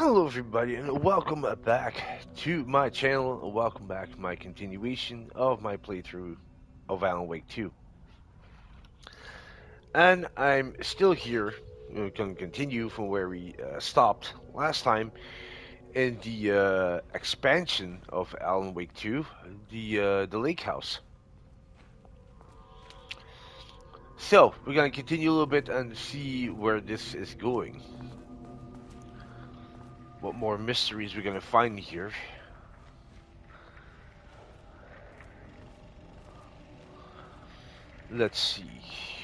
Hello everybody and welcome back to my channel. Welcome back to my continuation of my playthrough of Alan Wake 2. And I'm still here. We can continue from where we stopped last time in the expansion of Alan Wake 2, the lake house. So, we're gonna continue a little bit and see where this is going. What more mysteries we're gonna find here. Let's see.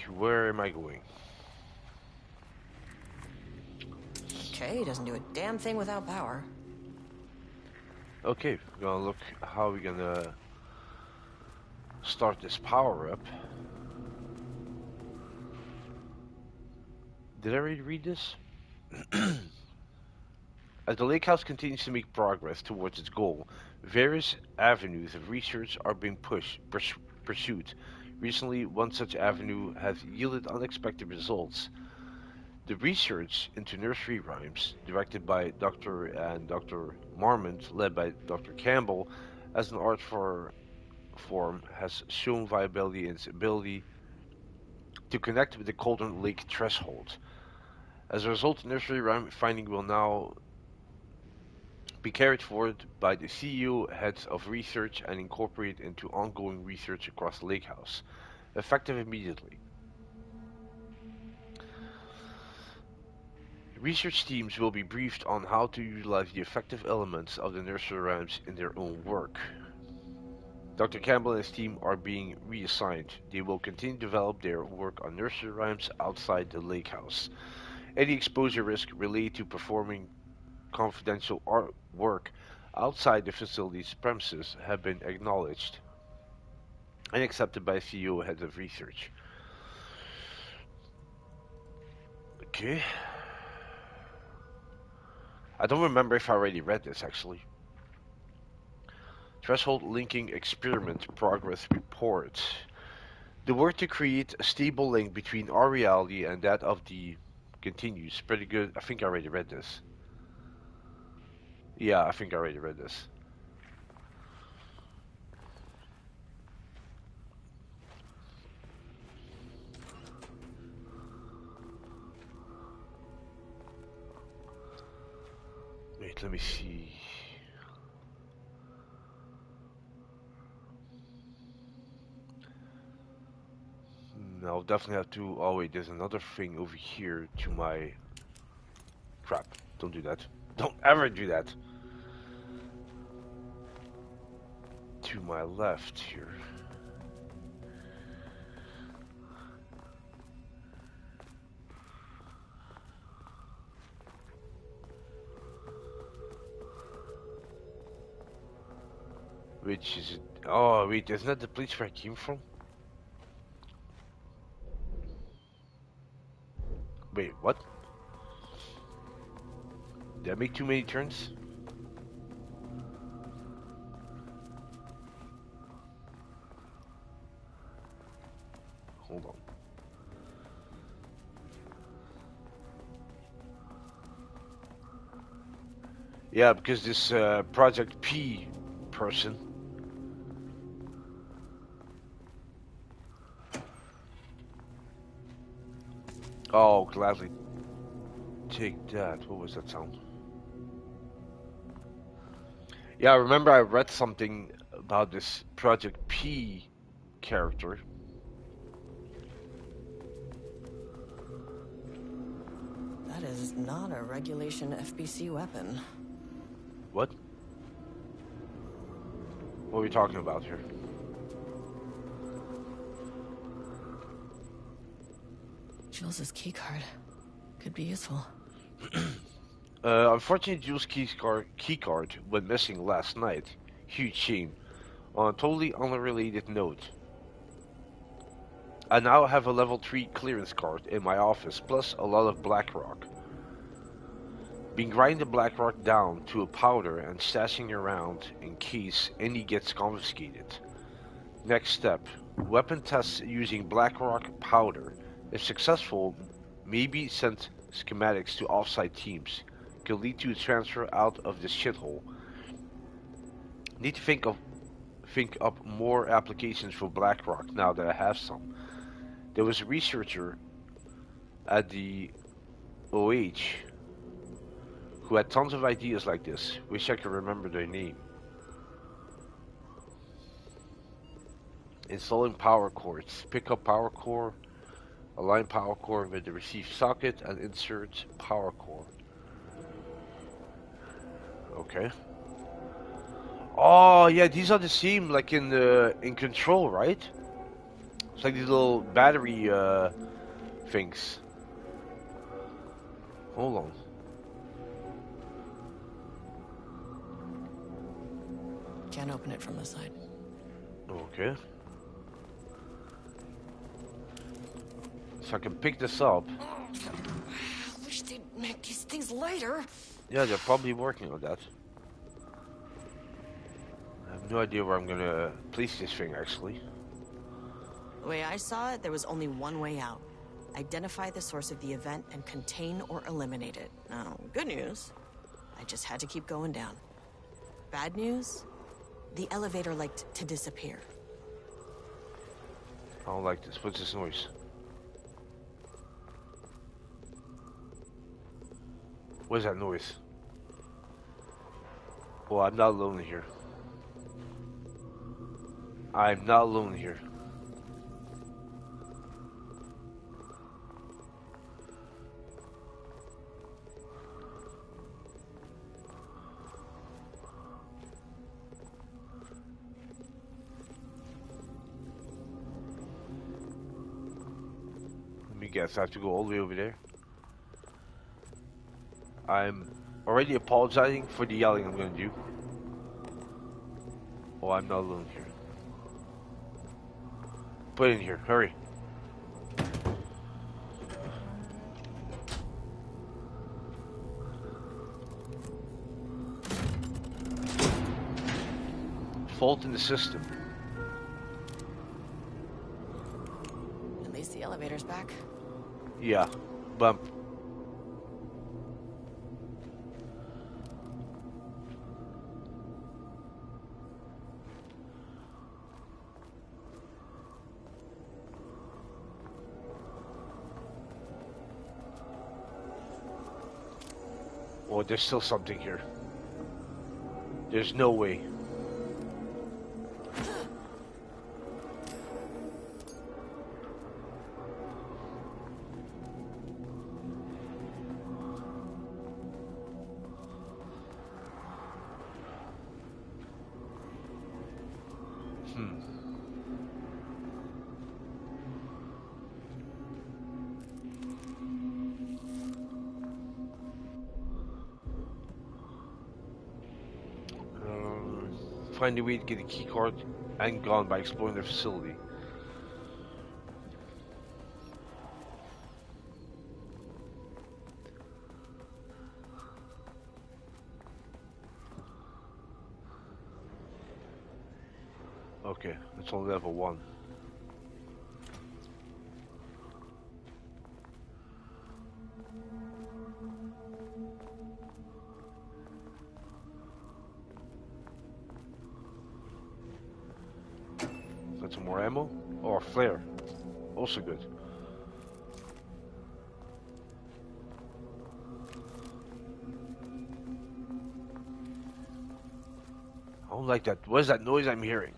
Where am I going? Okay, doesn't do a damn thing without power. Okay, we're gonna look how we're gonna start this power up. Did I already read this? As the lake house continues to make progress towards its goal, various avenues of research are being pursued. Recently, one such avenue has yielded unexpected results. The research into nursery rhymes, directed by Dr. Marmont, led by Dr. Campbell, as an art form, has shown viability in its ability to connect with the Cauldron Lake threshold. As a result, nursery rhyme finding will now be carried forward by the CEO, heads of research, and incorporated into ongoing research across the lake house, effective immediately. Research teams will be briefed on how to utilize the effective elements of the nursery rhymes in their own work. Dr. Campbell and his team are being reassigned. They will continue to develop their work on nursery rhymes outside the lake house. Any exposure risk related to performing confidential art work outside the facility's premises have been acknowledged and accepted by CEO heads of research. Okay. I don't remember if I already read this actually. Threshold linking experiment progress report. The work to create a stable link between our reality and that of the continues. Pretty good. I think I already read this. Yeah, I think I already read this. Wait, let me see. No, definitely have to. Oh wait, there's another thing over here to my. Crap! Don't do that. Don't ever do that. To my left here. Which is it? Oh wait, isn't that the place where I came from? Wait, what? Did I make too many turns? Hold on. Yeah, because this Project P person. Oh, gladly take that. What was that sound? Yeah, I remember I read something about this Project P character. That is not a regulation FBC weapon. What? What are we talking about here? Jules's keycard could be useful. Unfortunately, Jules' keycard went missing last night. Huge shame. On a totally unrelated note, I now have a level 3 clearance card in my office, plus a lot of Blackrock. Been grinding the Blackrock down to a powder and stashing around in case any gets confiscated. Next step, weapon tests using Blackrock powder. If successful, maybe send schematics to offsite teams. could lead to a transfer out of this shithole. Need to think up more applications for BlackRock now that I have some. There was a researcher at the OH who had tons of ideas like this. Wish I could remember their name. Installing power cords. Pick up power core. Align power core with the receive socket and insert power core. Okay. Oh yeah, these are the same like in Control, right? It's like these little battery things. Hold on. Can't open it from the side. Okay. So I can pick this up. I wish they'd make these things lighter. Yeah, they're probably working on that. I have no idea where I'm gonna place this thing actually. The way I saw it, there was only one way out. Identify the source of the event and contain or eliminate it. Now, good news, I just had to keep going down. Bad news, the elevator liked to disappear. I don't like this. What's this noise? What is that noise? Well, I'm not alone here. I'm not alone here. Let me guess, I have to go all the way over there. I'm already apologizing for the yelling I'm gonna do. Oh, I'm not alone here. Put it in here, hurry. Fault in the system. At least the elevator's back. Yeah, bump. Oh, there's still something here. There's no way. Find a way to get a key card and gone by exploring the facility. Okay, it's on level 1. Got some more ammo? Oh, a flare. Also good. I don't like that. What is that noise I'm hearing?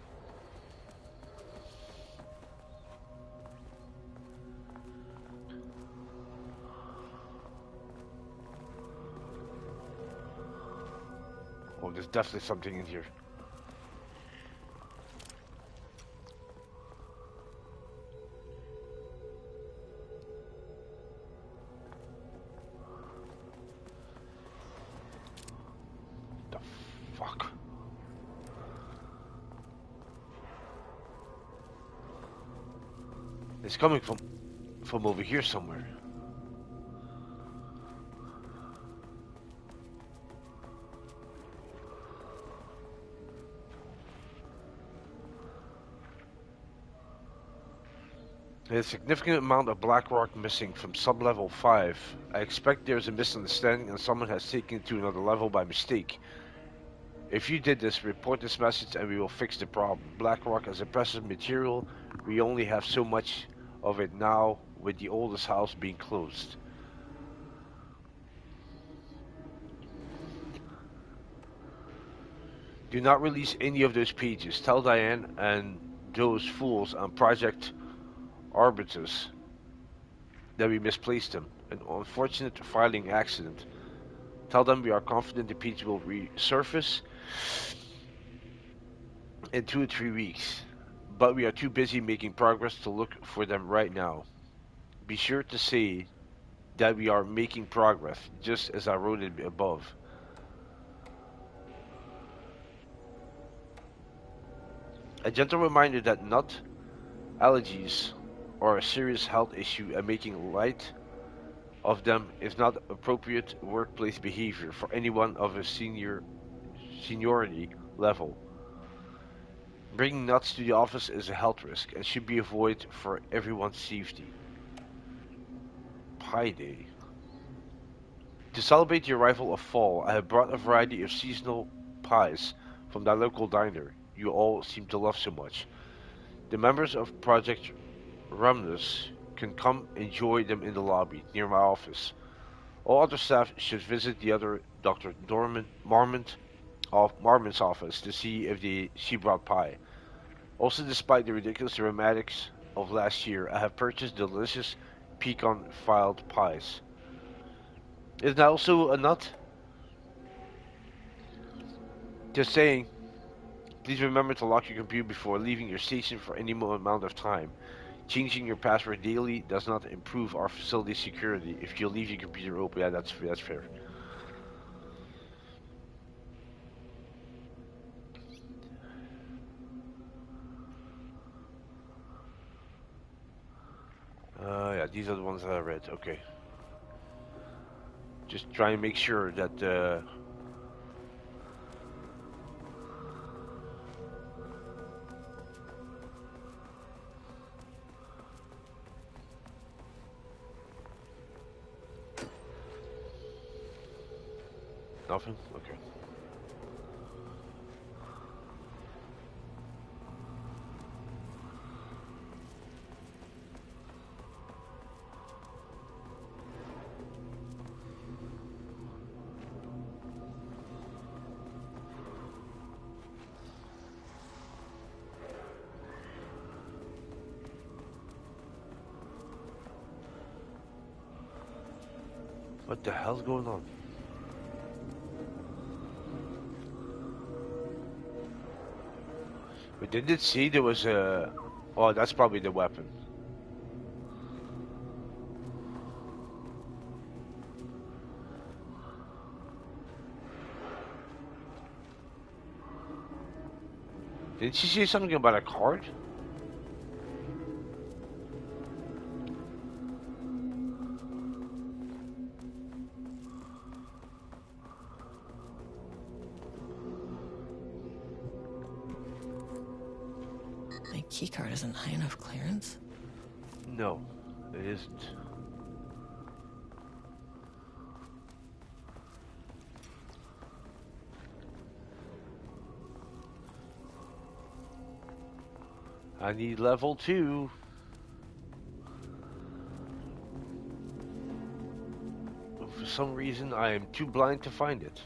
Oh, there's definitely something in here. The fuck? It's coming from over here somewhere. There's a significant amount of black rock missing from sub-level 5. I expect there's a misunderstanding and someone has taken it to another level by mistake. If you did this, report this message and we will fix the problem. Black rock is a precious material. We only have so much of it now, with the oldest house being closed. Do not release any of those pages. Tell Diane and those fools on Project Arbitus that we misplaced them. An unfortunate filing accident. Tell them we are confident the page will resurface in 2 or 3 weeks, but we are too busy making progress to look for them right now. Be sure to say that we are making progress, just as I wrote it above. A gentle reminder that nut allergies are a serious health issue and making light of them is not appropriate workplace behavior for anyone of a seniority level. Bringing nuts to the office is a health risk and should be avoided for everyone's safety. Pie Day. To celebrate the arrival of fall, I have brought a variety of seasonal pies from that local diner you all seem to love so much. The members of Project Rumnus can come enjoy them in the lobby near my office. All other staff should visit the other Dr. Marmon's office to see if she brought pie. Also, despite the ridiculous dramatics of last year, I have purchased delicious pecan-filled pies. Isn't that also a nut? Just saying. Please remember to lock your computer before leaving your station for any amount of time. Changing your password daily does not improve our facility's security. If you leave your computer open, yeah, that's fair. Yeah, these are the ones that I read. Okay. Just try and make sure that. Nothing? Okay. What the hell's going on? But did it see there was a... Oh, that's probably the weapon. Didn't she say something about a card? My keycard isn't high enough clearance? No, it isn't. I need level 2. For some reason, I am too blind to find it.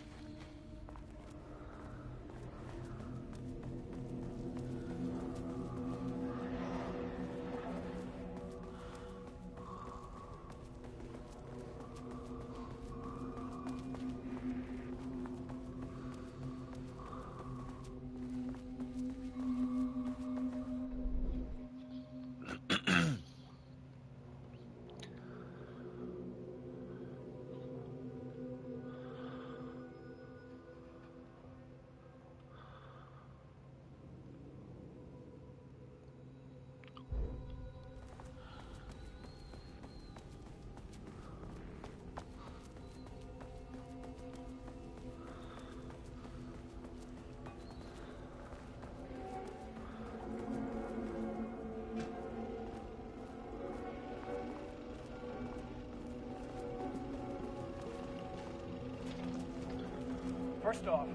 First off,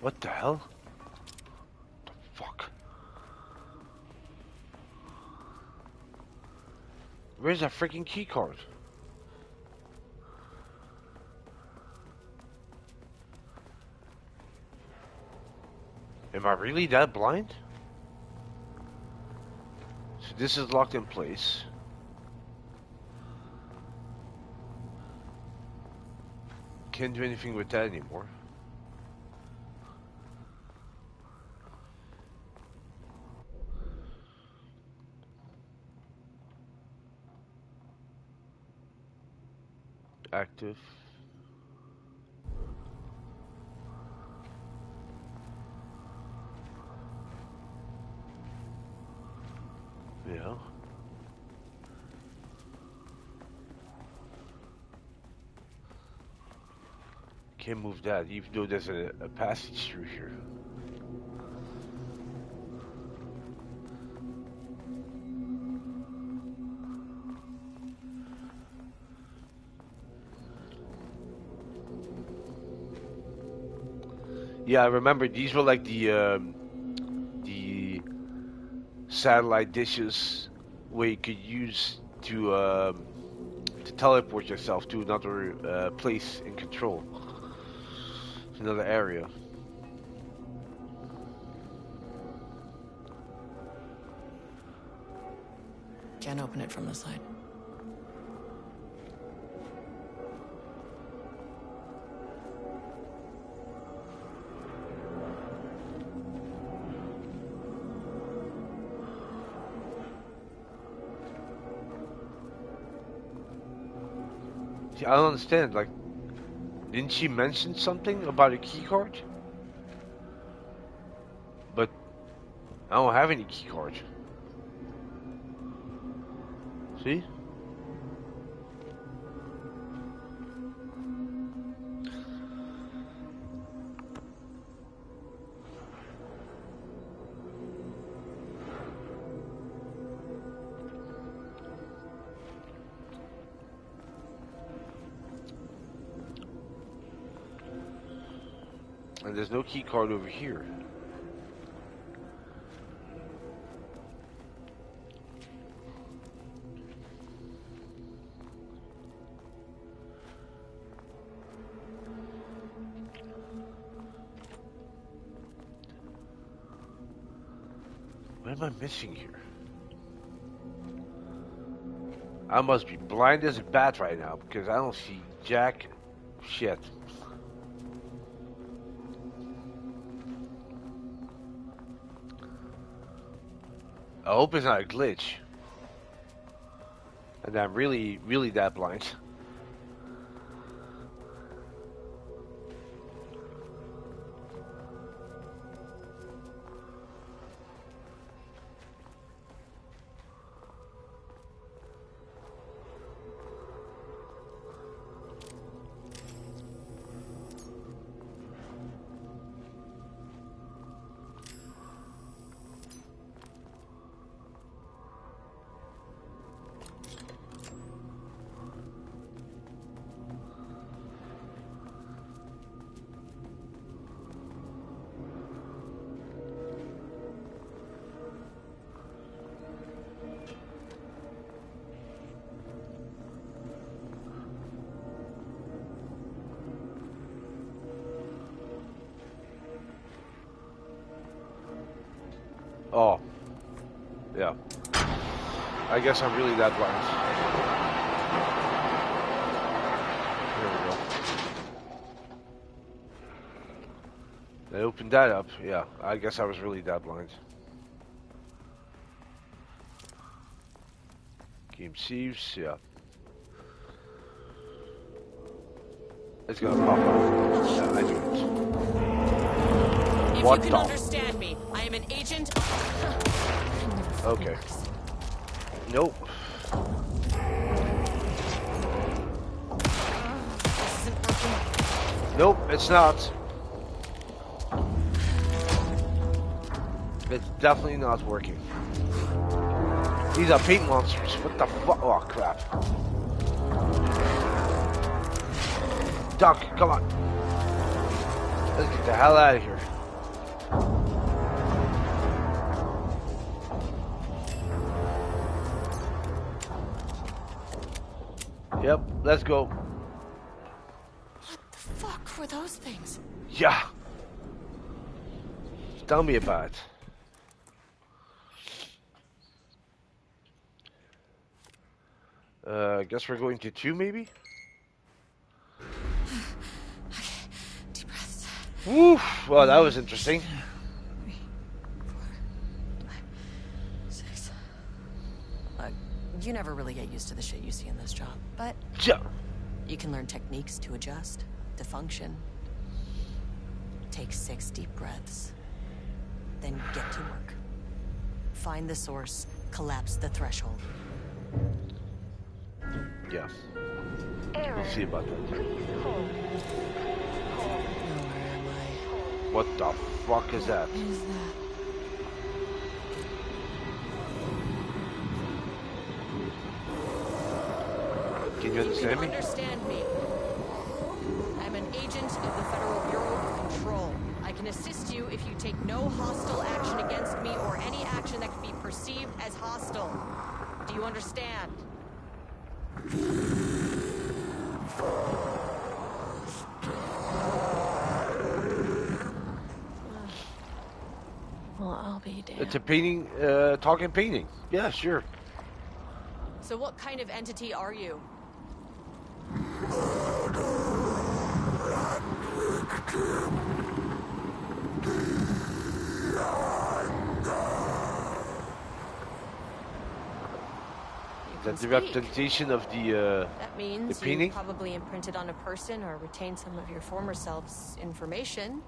what the hell? The fuck? Where's that freaking key card? Am I really that blind? So this is locked in place. Can't do anything with that anymore. Active. Yeah. Can't move that, even though there's a passage through here. Yeah, I remember these were like the satellite dishes where you could use to teleport yourself to another place in Control, another area. Can't open it from the side. See, I don't understand. Like, didn't she mention something about a key card? But I don't have any key card. See? And there's no key card over here. What am I missing here? I must be blind as a bat right now because I don't see jack shit. I hope it's not a glitch. And I'm really, really that blind. Oh. Yeah. I guess I'm really that blind. There we go. They opened that up. Yeah, I guess I was really that blind. Game saves. Yeah. It's gonna pop up. Yeah, I knew it. If What you can the? understand me, I am an agent. Okay. Nope. This isn't working. Nope, it's not. It's definitely not working. These are paint monsters. What the fuck? Oh crap. Duck, come on. Let's get the hell out of here. Yep, let's go. What the fuck were those things? Yeah. Tell me about it. I guess we're going to 2 maybe? Okay, deep breaths. Woof! Well, that was interesting. 3, 4, 5, 6. You never really get used to the shit you see in this job, but Yeah. you can learn techniques to adjust, to function. Take 6 deep breaths, then get to work. Find the source, collapse the threshold. Yeah. We'll see about that. Now, where am I? What the fuck is that? What is that? Can you understand me? Understand me. I'm an agent of the Federal Bureau of Control. I can assist you if you take no hostile action against me or any action that could be perceived as hostile. Do you understand? Well, I'll be damned. It's a painting, talking painting. Yeah, sure. So what kind of entity are you? That's the representation of the That means the painting? you probably imprinted on a person or retained some of your former self's information.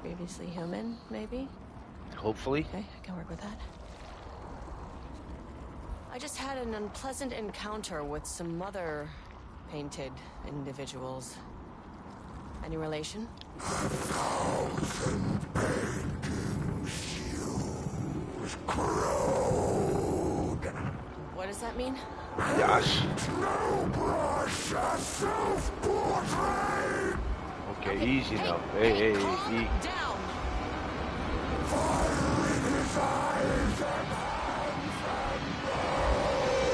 Previously human, maybe? hopefully. Okay, I can work with that. I just had an unpleasant encounter with some other painted individuals. Any relation? What does that mean? Yes. Okay, easy now. Hey, calm hey. down.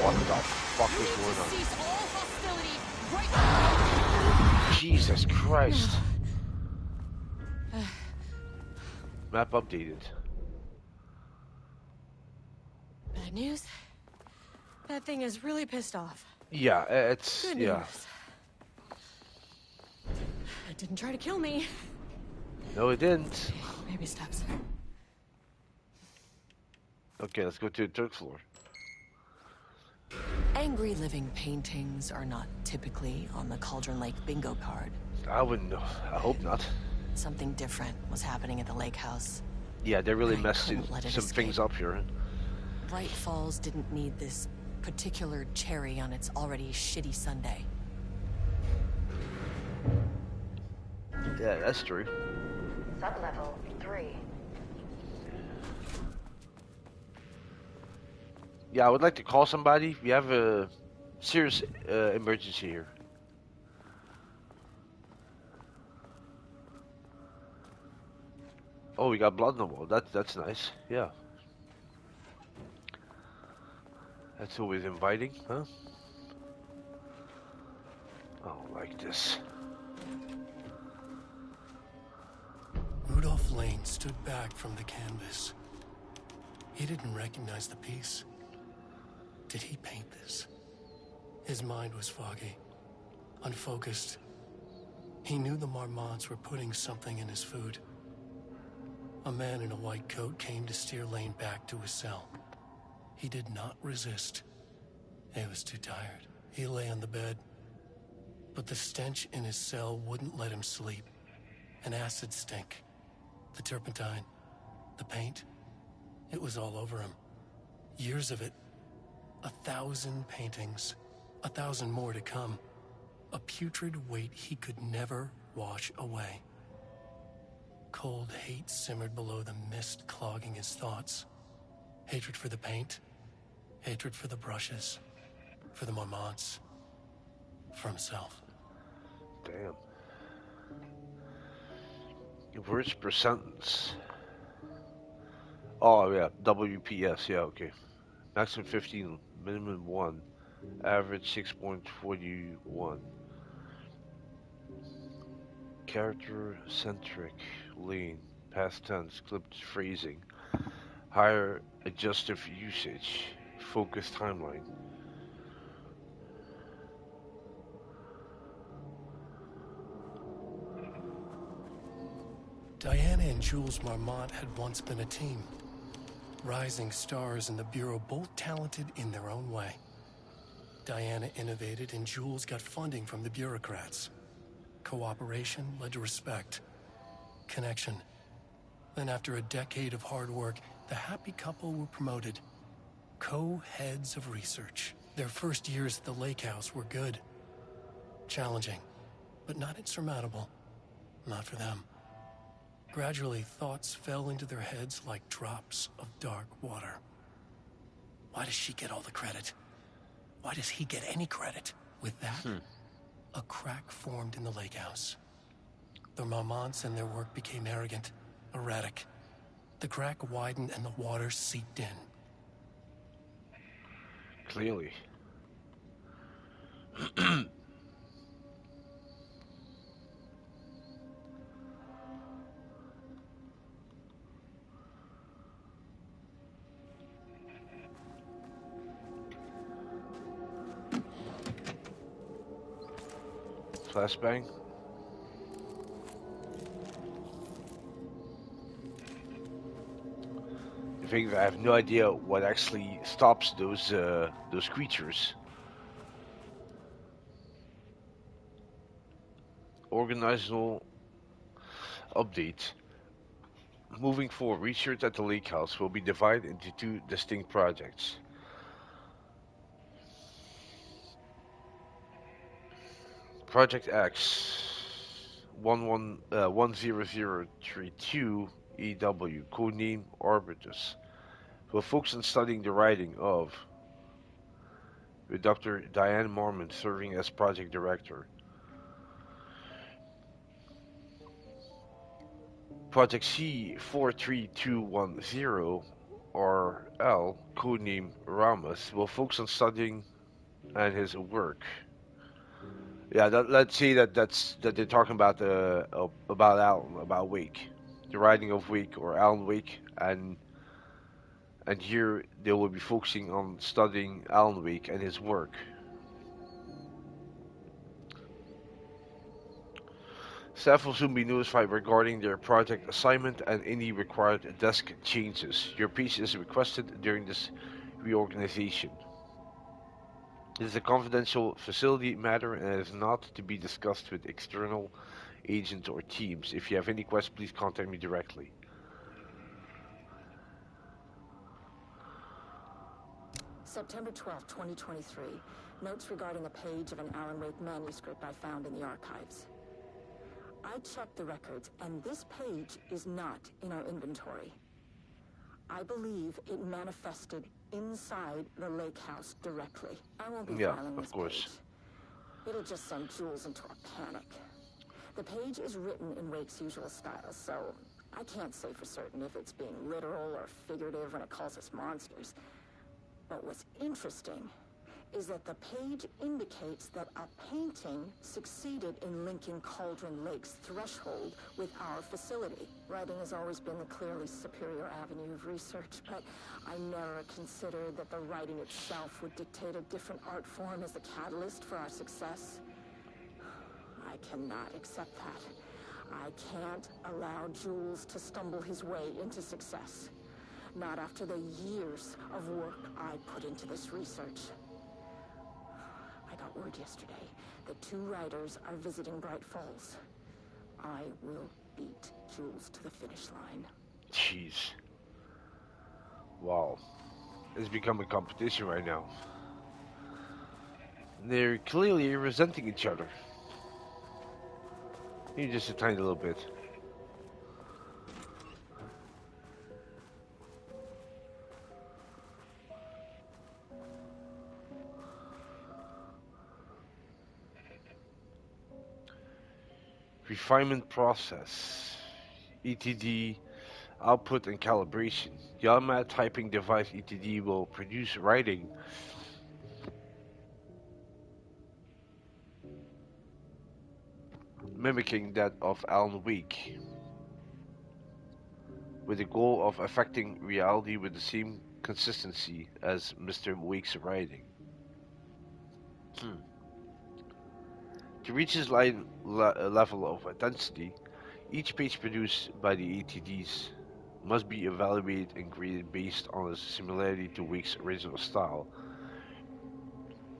What the fuck is going on? Cease all hostility right now. Jesus Christ. Map updated. Bad news? That thing is really pissed off. Yeah, it's Good yeah. news. It didn't try to kill me. No, it didn't. Baby steps. Okay, let's go to the third floor. Angry living paintings are not typically on the Cauldron Lake bingo card. I wouldn't know. I hope not. Something different was happening at the lake house. Yeah, they really I messed couldn't let it some things escape. up here. Bright Falls didn't need this particular cherry on its already shitty Sunday. Yeah, that's true. Sublevel 3. Yeah, I would like to call somebody. We have a serious emergency here. Oh, we got blood on the wall. That's nice. Yeah. That's always inviting, huh? I don't like this. Rudolph Lane stood back from the canvas. He didn't recognize the piece. Did he paint this? His mind was foggy, unfocused. He knew the Marmots were putting something in his food. A man in a white coat came to steer Lane back to his cell. He did not resist. He was too tired. He lay on the bed, but the stench in his cell wouldn't let him sleep. An acid stink. The turpentine, the paint, it was all over him. Years of it. 1,000 paintings. 1,000 more to come. A putrid weight he could never wash away. cold hate simmered below the mist clogging his thoughts. Hatred for the paint, hatred for the brushes, for the Marmonts, for himself. Damn. Words per sentence. Oh yeah, WPS. Yeah, okay. Maximum 15, minimum 1, average 6.41. Character centric, lean, past tense, clipped phrasing, higher adjustive usage, focused timeline. Diana and Jules Marmont had once been a team. Rising stars in the Bureau, both talented in their own way. Diana innovated and Jules got funding from the bureaucrats. Cooperation led to respect, connection. Then after a decade of hard work, the happy couple were promoted. Co-heads of research. Their first years at the lake house were good. Challenging, but not insurmountable. Not for them. Gradually, thoughts fell into their heads like drops of dark water. Why does she get all the credit? Why does he get any credit? With that, a crack formed in the lake house. The Marmonts and their work became arrogant, erratic. The crack widened and the water seeped in. Clearly. Flashbang. The thing is, I have no idea what actually stops those creatures. Organizational update. Moving forward, research at the lake house will be divided into 2 distinct projects. Project X 10032 EW, codename Arbutus, will focus on studying the writing of, with Dr. Diane Marmont serving as project director. Project C43210 RL, codename Ramos, will focus on studying and his work. Yeah, let's say that they're talking about about Alan, about Wake, the writing of Wake or Alan Wake, and here they will be focusing on studying Alan Wake and his work. Staff will soon be notified regarding their project assignment and any required desk changes. Your piece is requested during this reorganization. This is a confidential facility matter and is not to be discussed with external agents or teams. If you have any questions, please contact me directly. September 12, 2023. Notes regarding a page of an Alan Wake manuscript I found in the archives. I checked the records, and this page is not in our inventory. I believe it manifested inside the lake house directly. I won't be filing this page. It'll just send Jules into a panic. The page is written in Wake's usual style, so I can't say for certain if it's being literal or figurative when it calls us monsters. But what's interesting is that the page indicates that a painting succeeded in linking Cauldron Lake's threshold with our facility. Writing has always been the clearly superior avenue of research, but I never considered that the writing itself would dictate a different art form as the catalyst for our success. I cannot accept that. I can't allow Jules to stumble his way into success. Not after the years of work I put into this research. I got word yesterday that 2 writers are visiting Bright Falls. I will beat Jules to the finish line. Jeez. Wow. It's become a competition right now. They're clearly resenting each other. Maybe just a tiny little bit. Refinement process. ETD output and calibration. The automatic typing device ETD will produce writing mimicking that of Alan Wake, with the goal of affecting reality with the same consistency as Mr. Wake's writing. To reach this level of intensity, each page produced by the ATDs must be evaluated and graded based on its similarity to Wake's original style.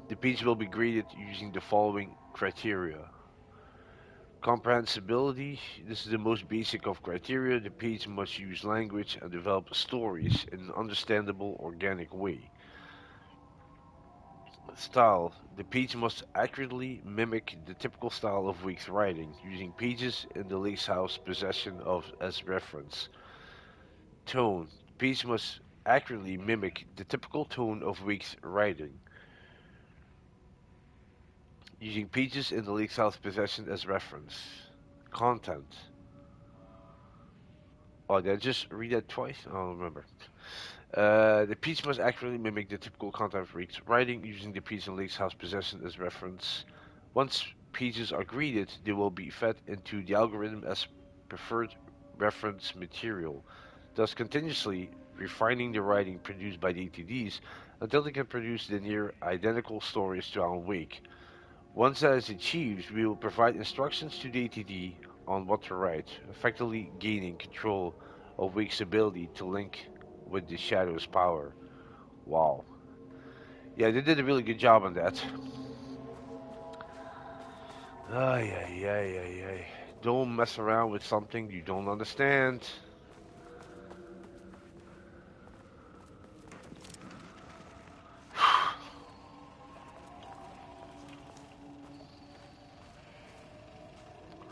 The page will be graded using the following criteria. Comprehensibility. This is the most basic of criteria. The page must use language and develop stories in an understandable, organic way. Style. The page must accurately mimic the typical style of Wake's writing, using pages in the Lake's house possession as reference. Tone. The page must accurately mimic the typical tone of Wake's writing, using pages in the Lake's house possession as reference. Content. Oh, did I just read that twice? I don't remember. The piece must accurately mimic the typical content of Wake's writing, using the piece in Lake's house possession as reference. Once pages are graded, they will be fed into the algorithm as preferred reference material, thus continuously refining the writing produced by the ATDs until they can produce the near identical stories to Alan Wake. Once that is achieved, we will provide instructions to the ATD on what to write, effectively gaining control of Wake's ability to link with the Shadow's power. Wow. Yeah, they did a really good job on that. Ay, ay, ay, ay, ay. Don't mess around with something you don't understand.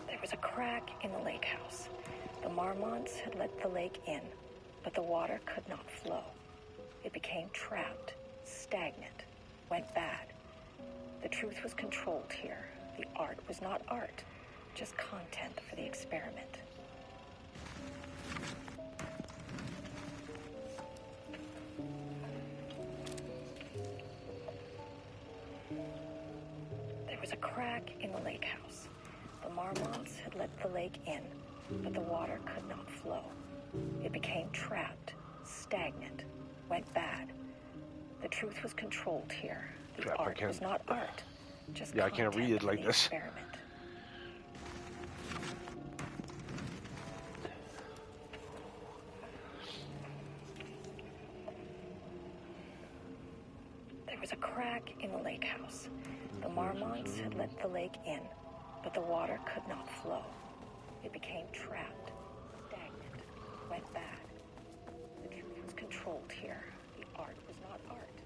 There was a crack in the lake house. The Marmonts had let the lake in, but the water could not flow. It became trapped, stagnant, went bad. The truth was controlled here. The art was not art, just content for the experiment. There was a crack in the lake house. The Marmonts had let the lake in, but the water could not flow. It became trapped, stagnant, went bad. The truth was controlled here. The art was not art, just I can't read it like this. Experiment. There was a crack in the lake house. The Marmonts had let the lake in, but the water could not flow. It became trapped, stagnant, went bad. The truth was controlled here. The art was not art,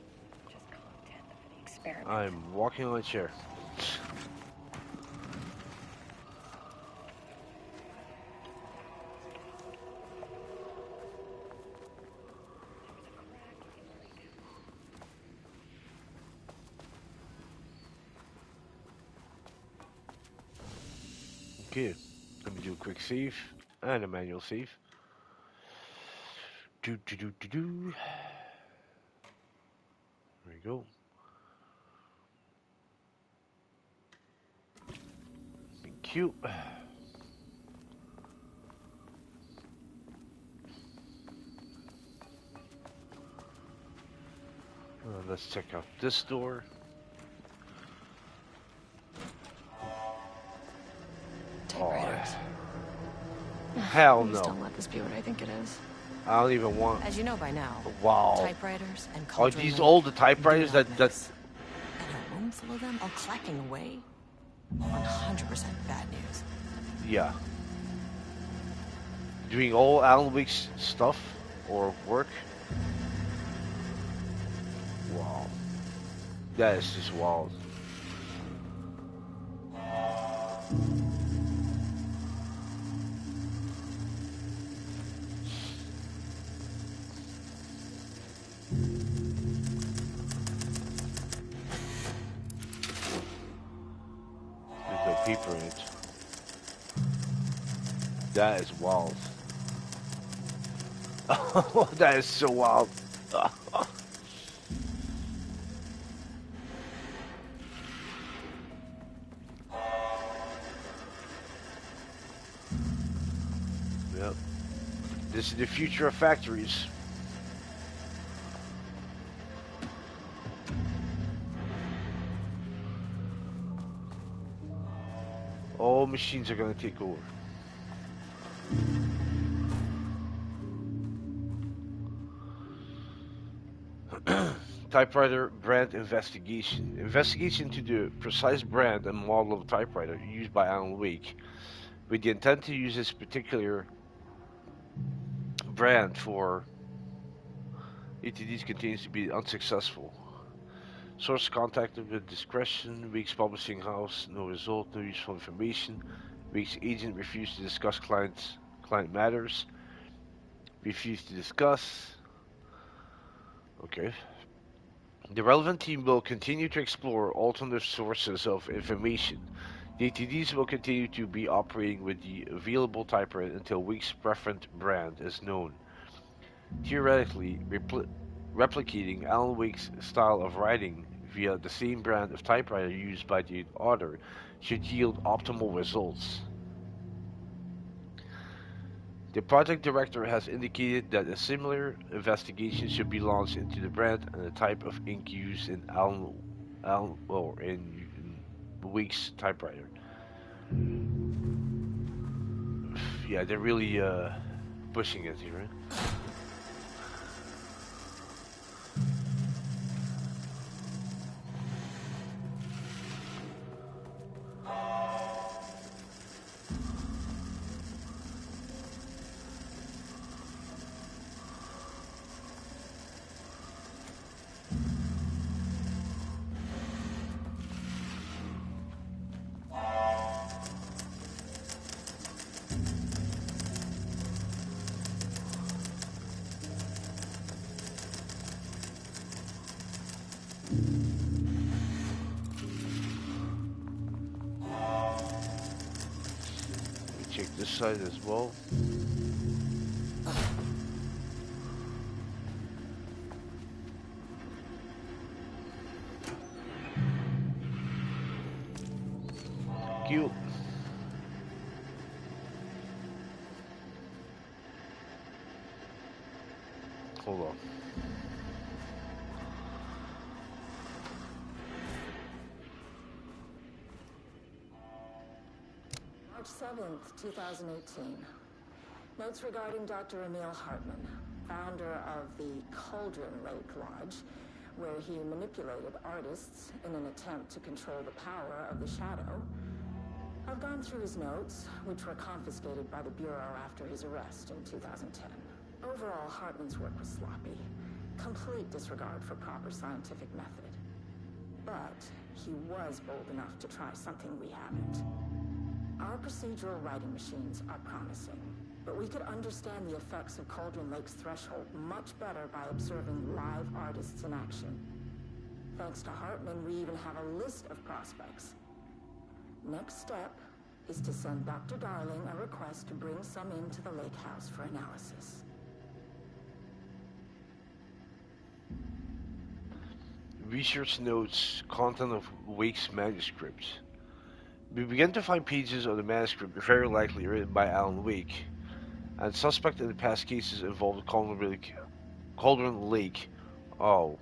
just content for the experiment. I'm walking on a chair. Okay, let me do a quick save and a manual save. There we go. Thank you. Let's check out this door. Typewriters. Hell Please no. don't let this be what I think it is. I don't even want. As you know by now, Wow. typewriters and Are Cauldron these Lake all the typewriters do not that mix. And a room full of them all clacking away? 100% bad news. yeah. Doing all Alan Wake's stuff or work? Wow. That is just wild. There's no paper in it. That is wild. Oh, that is so wild. Yep. This is the future of factories. All machines are going to take over. Typewriter brand investigation. Investigation into the precise brand and model of typewriter used by Alan Wake, with the intent to use this particular brand for ATDs continues to be unsuccessful. Source contacted with discretion. Wake's publishing house. No result. No useful information. Wake's agent refused to discuss client matters. Refused to discuss. Okay. The relevant team will continue to explore alternative sources of information. The ATDs will continue to be operating with the available typewriter until Wake's preferred brand is known. Theoretically, replicating Alan Wake's style of writing via the same brand of typewriter used by the author should yield optimal results. The project director has indicated that a similar investigation should be launched into the brand and the type of ink used in in Wake's typewriter. Yeah, they're really pushing it here. Right? Check this side as well. Cute. Hold on. March 7th, 2018. Notes regarding Dr. Emil Hartman, founder of the Cauldron Lake Lodge, where he manipulated artists in an attempt to control the power of the Shadow. I've gone through his notes, which were confiscated by the Bureau after his arrest in 2010. Overall, Hartman's work was sloppy. Complete disregard for proper scientific method. But he was bold enough to try something we haven't. Our procedural writing machines are promising, but we could understand the effects of Cauldron Lake's threshold much better by observing live artists in action. Thanks to Hartman, we even have a list of prospects. Next step is to send Dr. Darling a request to bring some into the lake house for analysis. Research notes content of Wake's manuscript. We begin to find pages of the manuscript very likely written by Alan Wake, and suspect in the past cases involved Cauldron Lake. Oh.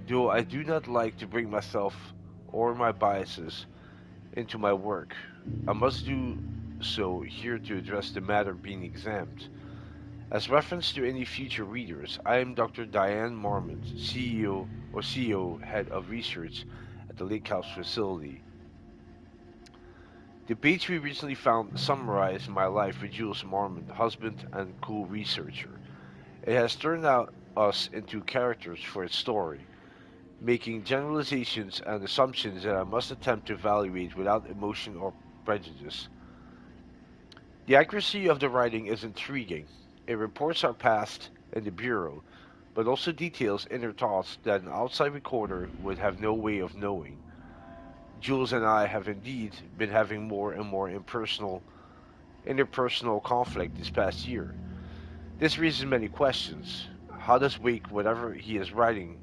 Though I do not like to bring myself or my biases into my work, I must do so here to address the matter being examined. As reference to any future readers, I am Dr. Diane Marmont, CEO Head of Research at the Lake House facility. The page we recently found summarized my life with Jules Marmont, husband and co-researcher. It has turned out us into characters for its story, making generalizations and assumptions that I must attempt to evaluate without emotion or prejudice. The accuracy of the writing is intriguing. It reports our past in the Bureau, but also details inner thoughts that an outside recorder would have no way of knowing. Jules and I have indeed been having more and more interpersonal conflict this past year. This raises many questions. How does Wake, wherever he is writing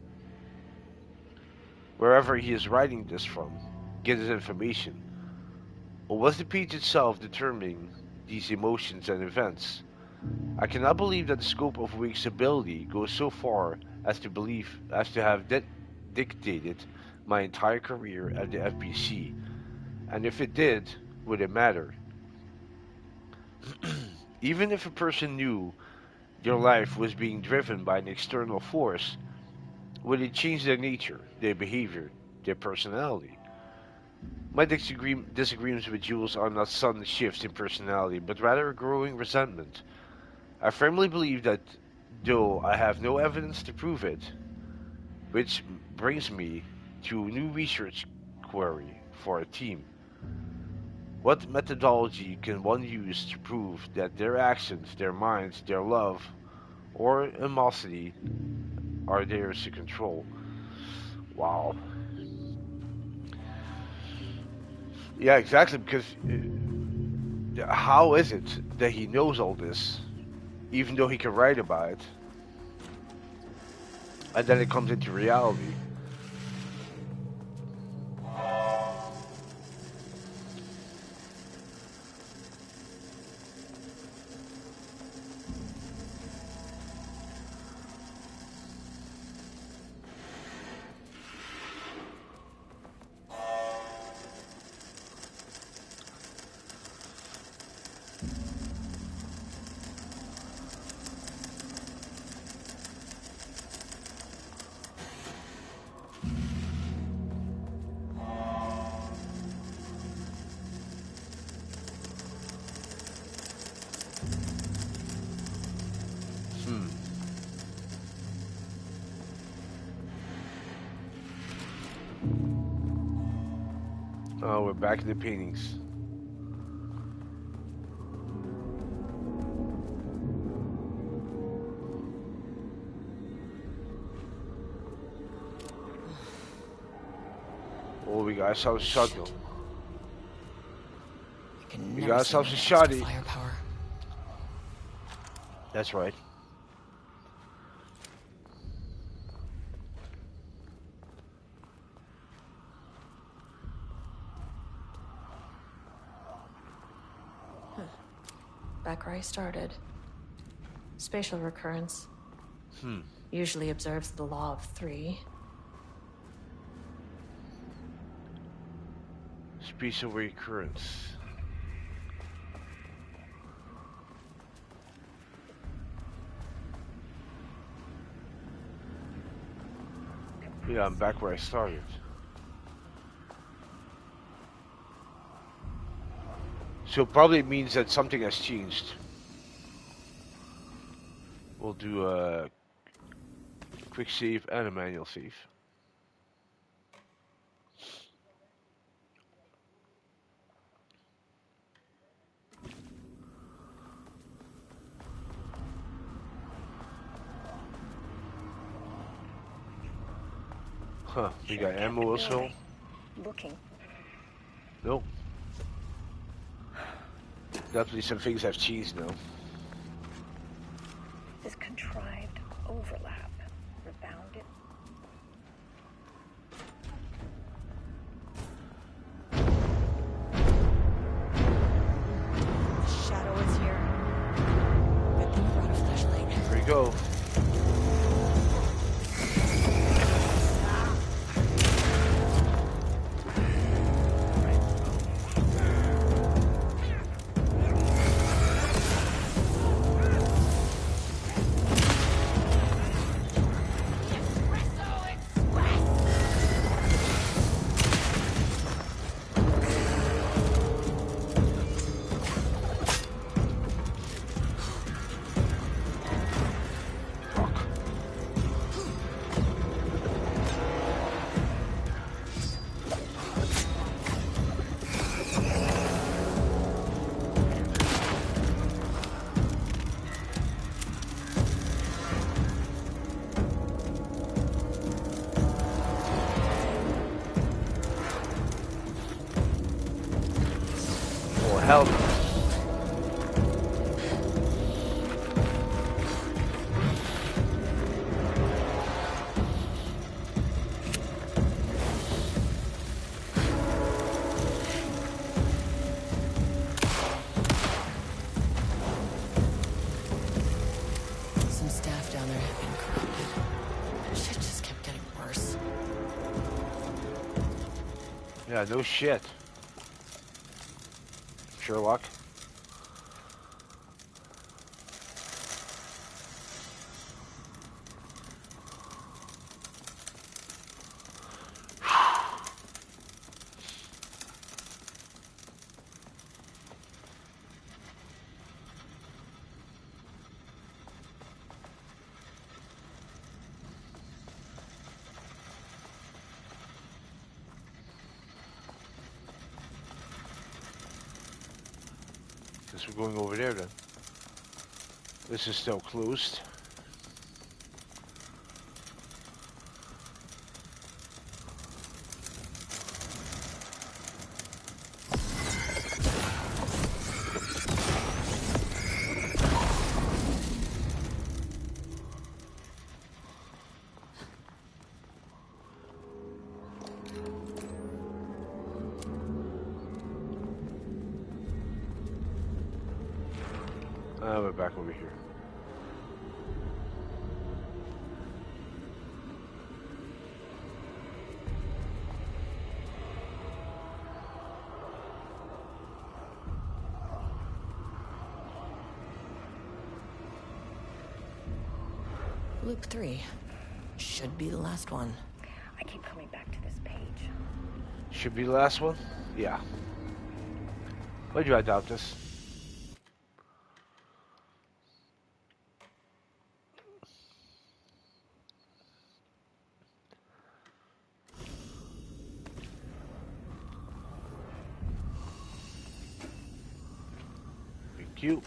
this from, get his information? Or was the page itself determining these emotions and events? I cannot believe that the scope of Wake's ability goes so far as to have dictated my entire career at the FBC. And if it did, would it matter? Even if a person knew their life was being driven by an external force, would it change their nature, their behavior, their personality? My disagreements with Jules are not sudden shifts in personality, but rather a growing resentment. I firmly believe that, though I have no evidence to prove it, which brings me to a new research query for a team. What methodology can one use to prove that their actions, their minds, their love, or animosity are theirs to control? Wow. Yeah, exactly, because how is it that he knows all this, even though he can write about it, and then it comes into reality? Oh, we're back in the paintings. Oh, we got ourselves a shotgun. We got ourselves a shotty. Firepower. That's right. Back where I started. Spatial recurrence. Usually observes the law of 3. Spatial recurrence. Yeah, I'm back where I started. So probably it means that something has changed. We'll do a quick save and a manual save. Huh, we got ammo also? Looking. Nope. Definitely some things have changed now. This contrived overlap. Rebounded. Shadow is here. Good thing you brought a flashlight. Here we go. Help. Some staff down there had been corrupted. Shit just kept getting worse. Yeah, no shit. Sherlock. Guess we're going over there then. This is still closed. We're back over here. Loop 3. Should be the last one. I keep coming back to this page. Should be the last one? Yeah. Why do I doubt this? Thank you.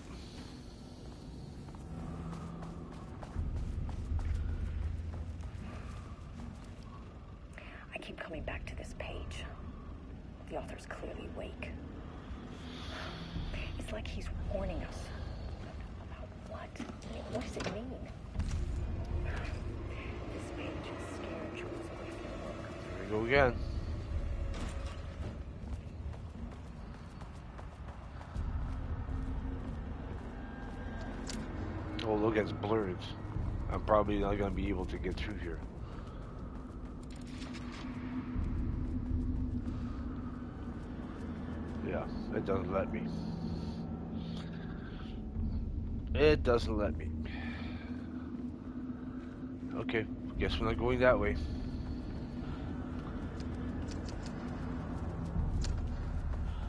I keep coming back to this page. The author's clearly awake. It's like he's warning us. About what? I mean, what does it mean? This page is scared Jules away from work. Here we go again. Oh, look, it's blurred. I'm probably not going to be able to get through here. Yeah, it doesn't let me. It doesn't let me. Okay, guess we're not going that way.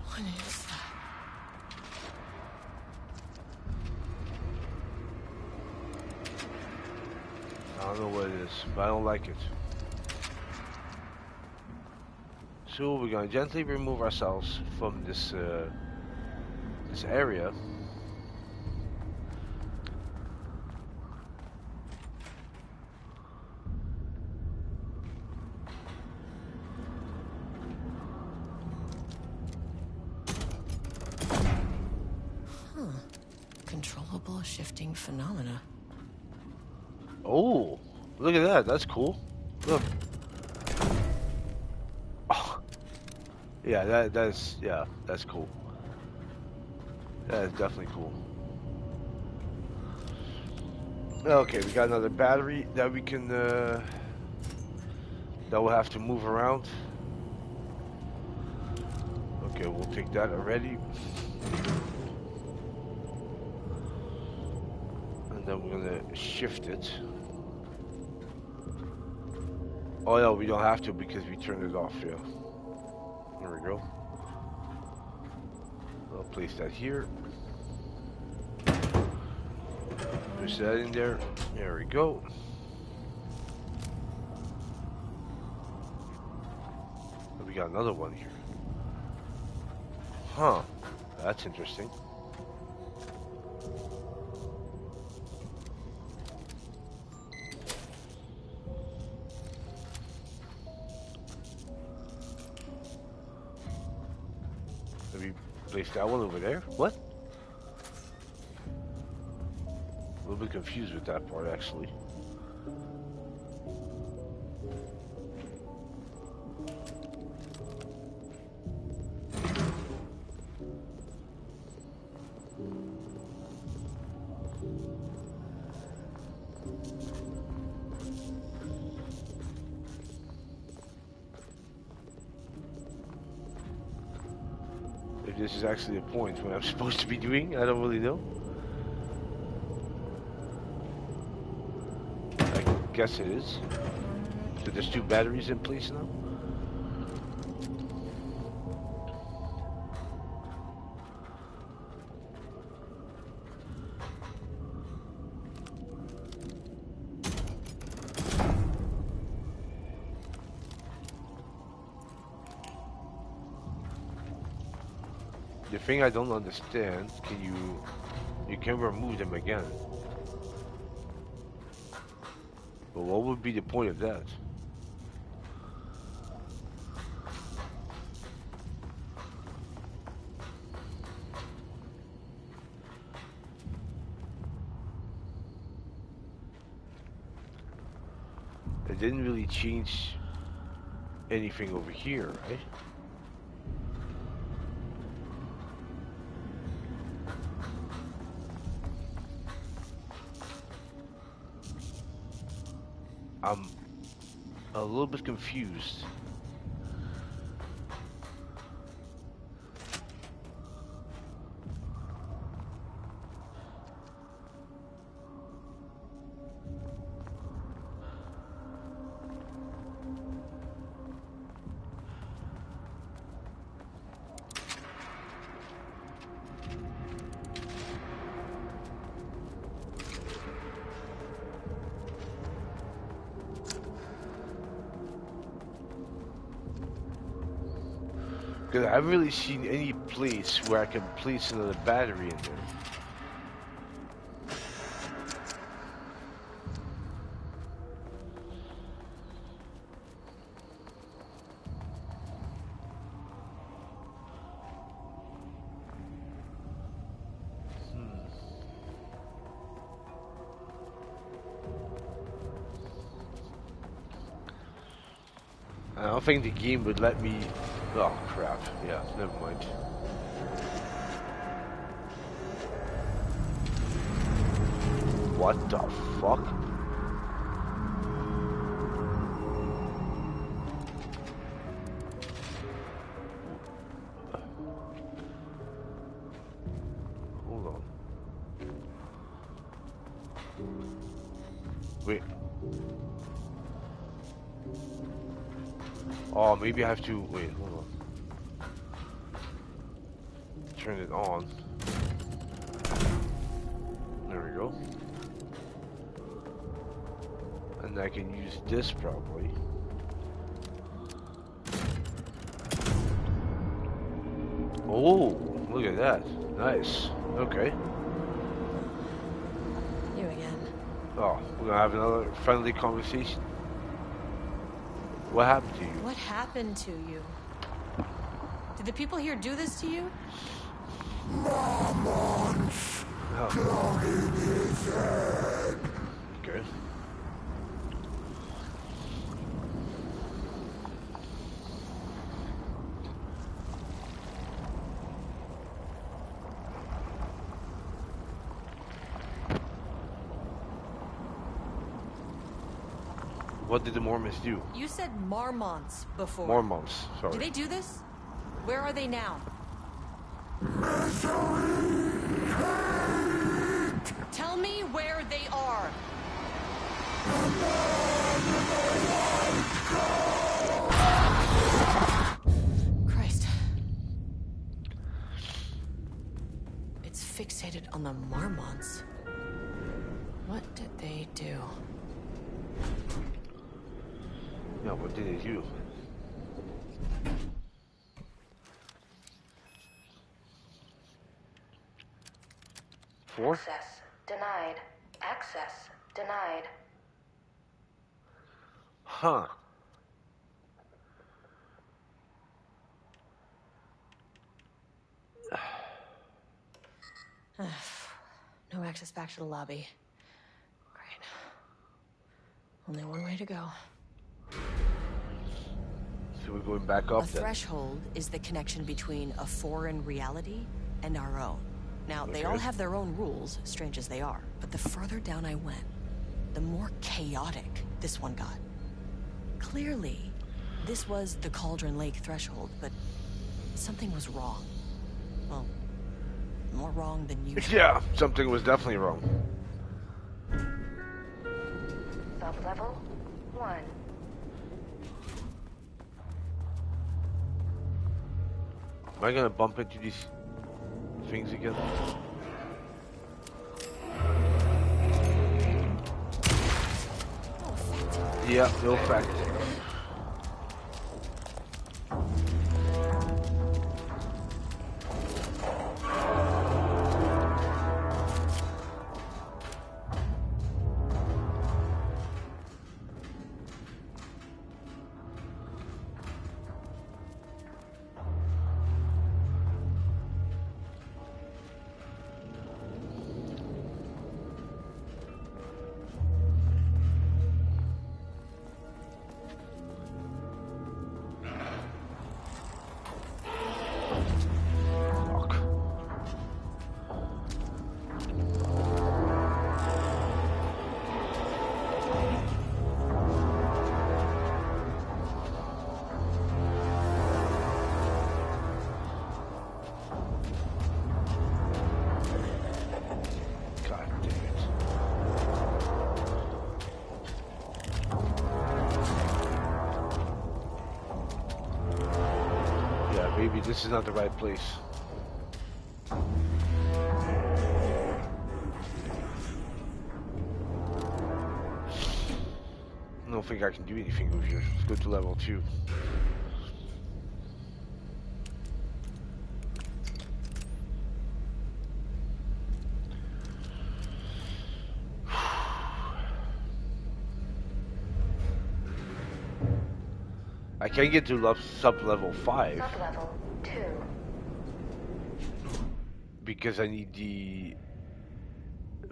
What is that? I don't know what it is, but I don't like it. So we're going to gently remove ourselves from this this area. Controllable shifting phenomena. Oh, look at that. That's cool. Look. Oh. Yeah, that's cool. That is definitely cool. Okay, we got another battery that we can that we'll have to move around. Okay, we'll take that already. And then we're gonna shift it. Oh no, we don't have to because we turned it off, yeah. There we go. I'll place that here. Push that in there. There we go. And we got another one here. Huh. That's interesting. place that one over there. What? A little bit confused with that part, actually. If this is actually the point what I'm supposed to be doing, I don't really know. I guess it is. So there's 2 batteries in place now? The thing I don't understand, you can remove them again. But what would be the point of that? It didn't really change anything over here, right? I'm a little bit confused. Because I haven't really seen any place where I can place another battery in there. I don't think the game would let me... Oh, crap. Yeah, never mind. What the fuck? Hold on. Wait. Oh, maybe I have to... Wait, hold on. Turn it on. There we go. And I can use this probably. Oh, look at that. Nice. Okay. You again. Oh, we're gonna have another friendly conversation. What happened to you? What happened to you? Did the people here do this to you? Oh. Okay. What did the Mormons do? You said Marmonts before. Mormons, sorry. Do they do this? Where are they now? Tell me where they are. Christ. It's fixated on the Marmonts. What did they do? Yeah, what did they do? Four? Access denied. Access denied. Huh. No access back to the lobby. Great. Only one way to go. So we're going back up A then. threshold is the connection between a foreign reality and our own. Now, they all Okay. have their own rules, strange as they are, but the further down I went, the more chaotic this one got. Clearly, this was the Cauldron Lake threshold, but something was wrong. Well, more wrong than usual. Yeah, something was definitely wrong. Sub-level 1. Am I gonna bump into these things again? Yeah, no effect. Fuck. God damn it. Yeah, maybe this is not the right place. I don't think I can do anything over here. Let's go to level 2. I can get to sub-level 5 Sub-level 2. because I need the...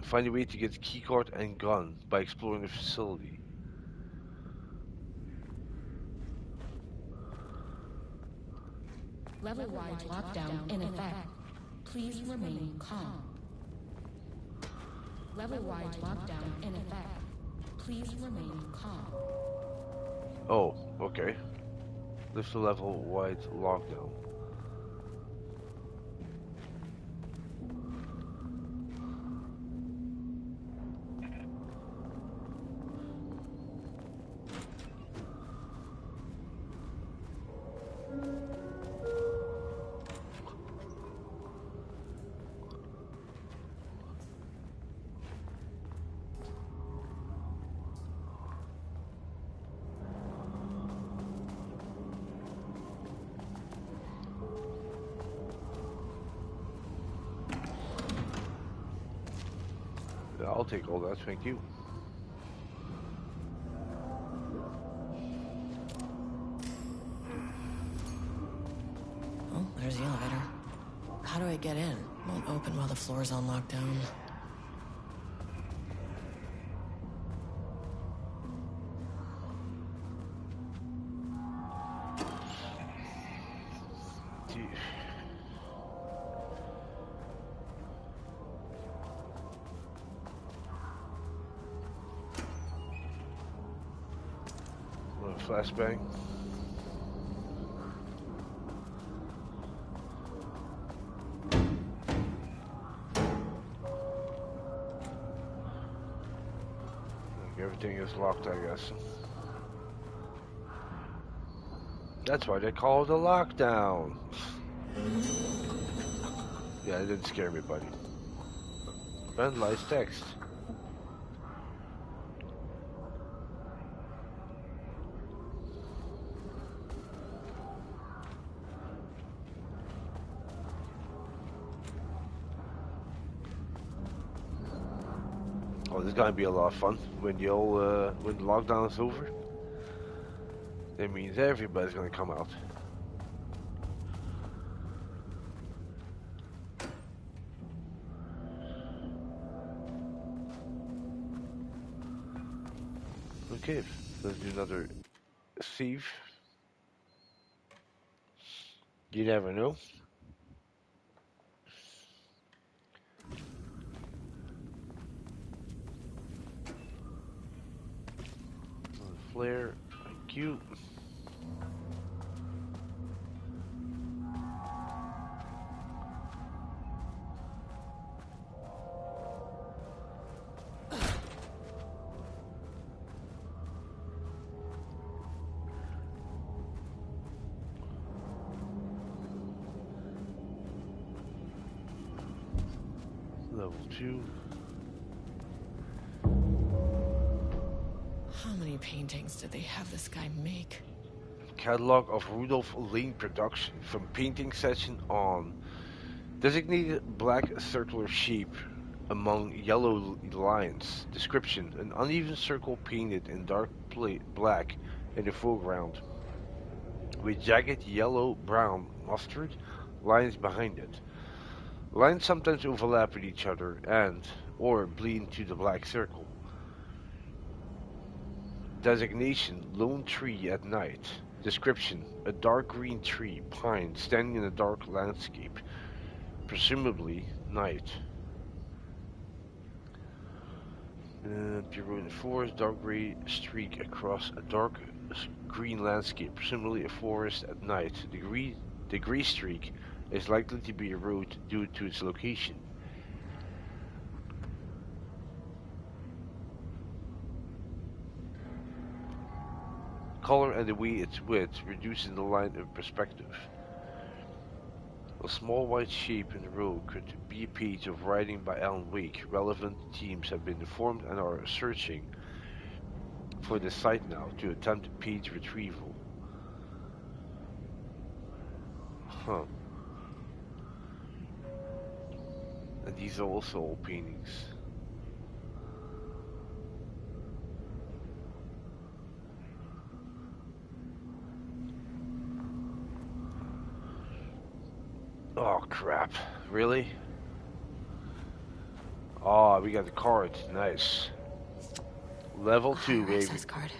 Find a way to get keycard and gun by exploring the facility. Level-wide lockdown in effect. Please remain calm. Level-wide lockdown in effect. Please remain calm. Oh, okay. Lift the level-wide lockdown. Yeah, I'll take all that, thank you. Oh, there's the elevator. How do I get in? Won't open while the floor's on lockdown. Flashbang. Everything is locked, I guess. That's why they call it a lockdown. Yeah, it didn't scare me, buddy. Vandalized text. Oh, this is gonna be a lot of fun when the lockdown is over. That means everybody's gonna come out. Okay, let's do another save. You never know. Another flare. Thank you. Level 2. How many paintings did they have this guy make? Catalog of Rudolph Lane production from painting session on. Designated black circular shape among yellow lines. Description: an uneven circle painted in dark black in the foreground, with jagged yellow, brown, mustard lines behind it. Lines sometimes overlap with each other and or bleed into the black circle. Designation: lone tree at night. Description: a dark green tree, pine, standing in a dark landscape, presumably night. Bureau in the forest, dark gray streak across a dark green landscape, presumably a forest at night. The gray streak is likely to be a road due to its location. Color and the way it's width reduces the line of perspective. A small white shape in the road could be a page of writing by Alan Wake. Relevant teams have been informed and are searching for the site now to attempt page retrieval. Huh. And these are also all paintings. Oh crap, really? Oh, we got the card, nice. Level 2, baby. Access card.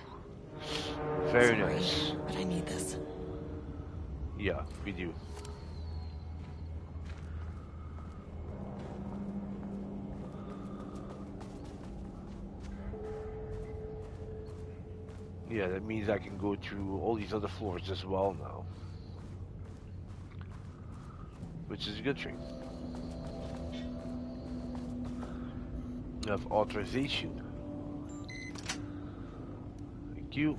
Very Sorry, nice. but I need this. Yeah, we do. Yeah, that means I can go through all these other floors as well now. Which is a good thing. I have authorization. Thank you.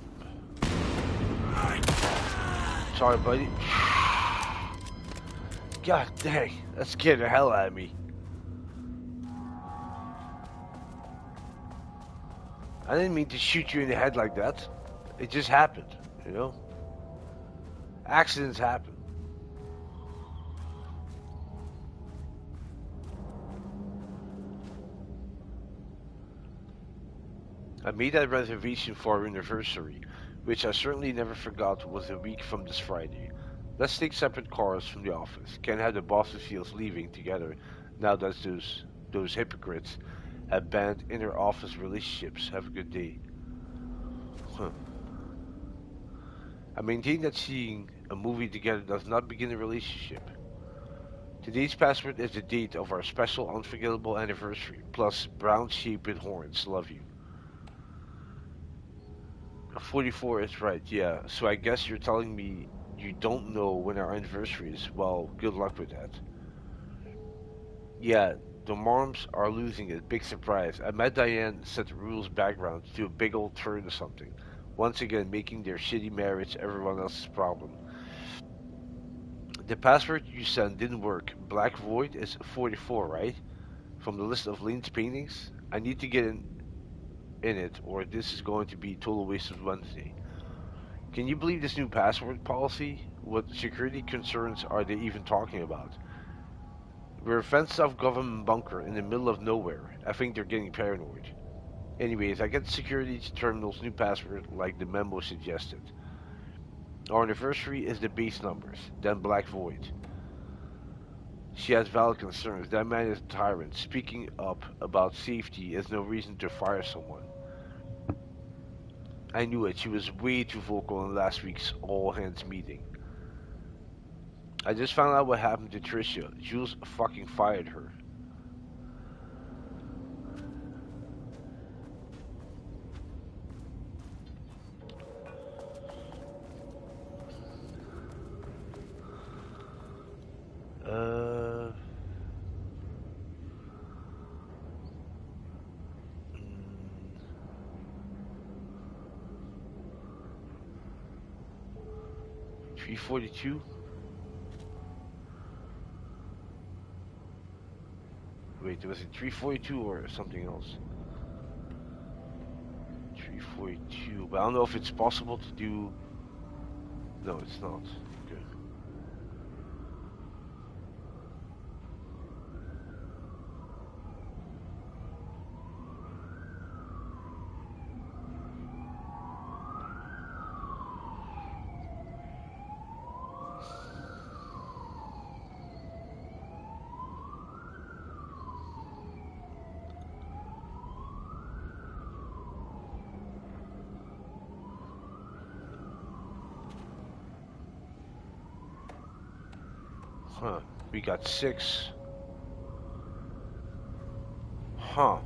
Sorry, buddy. God dang, that scared the hell out of me. I didn't mean to shoot you in the head like that. It just happened, you know? Accidents happen. I made that reservation for our anniversary, which I certainly never forgot was a week from this Friday. Let's take separate cars from the office. Can't have the bosses feels leaving together now that those hypocrites have banned inter-office relationships. Have a good day. Huh. I maintain that seeing a movie together does not begin a relationship. Today's password is the date of our special unforgettable anniversary, plus brown sheep with horns. Love you. 44 is right, yeah. So I guess you're telling me you don't know when our anniversary is. Well, good luck with that. Yeah, the Morms are losing it. Big surprise. I met Diane set the rules background to a big old turn or something. Once again, making their shitty marriage everyone else's problem. The password you sent didn't work. Black Void is 44, right? From the list of Lane's paintings? I need to get in it, or this is going to be a total waste of Wednesday. Can you believe this new password policy? What security concerns are they even talking about? We're a fenced-off government bunker in the middle of nowhere. I think they're getting paranoid. Anyways, I get security terminal's new password like the memo suggested. Our anniversary is the base numbers, then Black Void. She has valid concerns. That man is a tyrant. Speaking up about safety is no reason to fire someone. I knew it. She was way too vocal in last week's all hands meeting. I just found out what happened to Tricia. Jules fucking fired her. Uh... 342? Wait, was it 342 or something else? 342, but I don't know if it's possible to do... No, it's not. Okay. Huh, we got 6. Huh.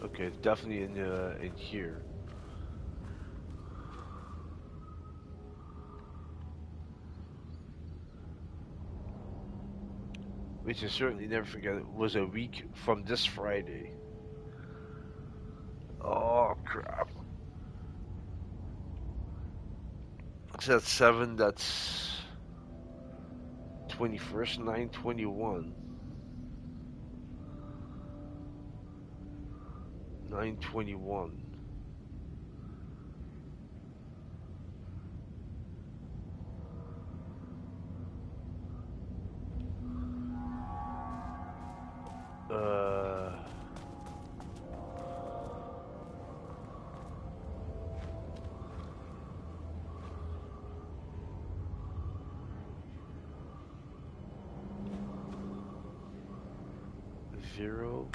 Okay, it's definitely in here. Which I certainly never forget, it was a week from this Friday. Oh crap. So that's 7, that's 21st, 9/21. 9/21. Zero.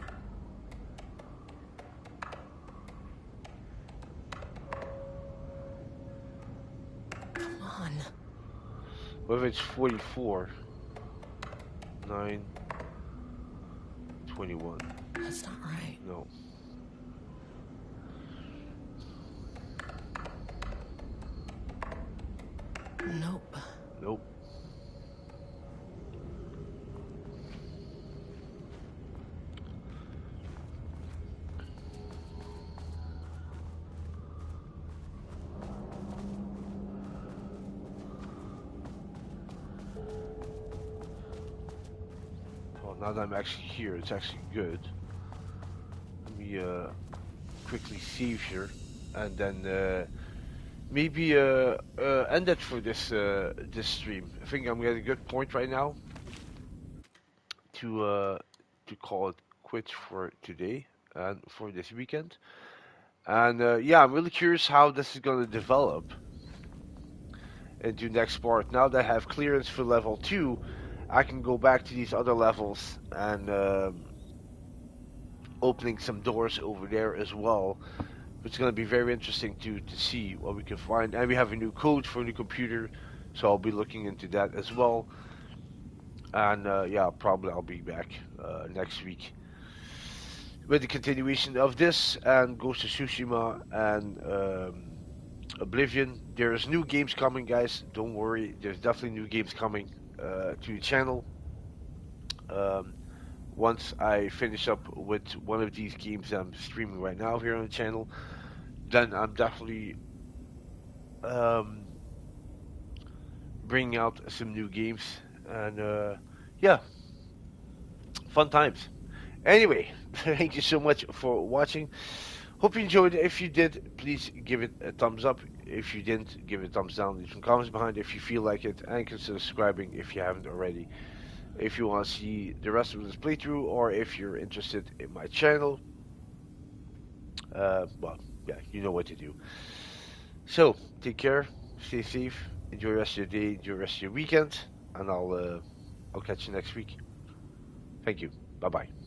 Come on. What if it's 44? 9/21. That's not right. No. Nope. Nope. Well, now that I'm actually here, it's actually good. Let me quickly save here, and then maybe end it for this stream. I think I'm at a good point right now to call it quits for today and for this weekend. And yeah, I'm really curious how this is going to develop into next part. Now that I have clearance for level 2, I can go back to these other levels and opening some doors over there as well. It's going to be very interesting to see what we can find. And we have a new code for a new computer, so I'll be looking into that as well. And yeah, probably I'll be back next week with the continuation of this and Ghost of Tsushima and Oblivion. There's new games coming, guys. Don't worry. There's definitely new games coming to the channel. Once I finish up with one of these games I'm streaming right now here on the channel, then I'm definitely bringing out some new games. And yeah, fun times. Anyway, thank you so much for watching. Hope you enjoyed it. If you did, please give it a thumbs up. If you didn't, give it a thumbs down. Leave some comments behind if you feel like it, and consider subscribing if you haven't already. If you want to see the rest of this playthrough, or if you're interested in my channel. Well, yeah, you know what to do. So, take care, stay safe, enjoy the rest of your day, enjoy the rest of your weekend, and I'll catch you next week. Thank you. Bye bye.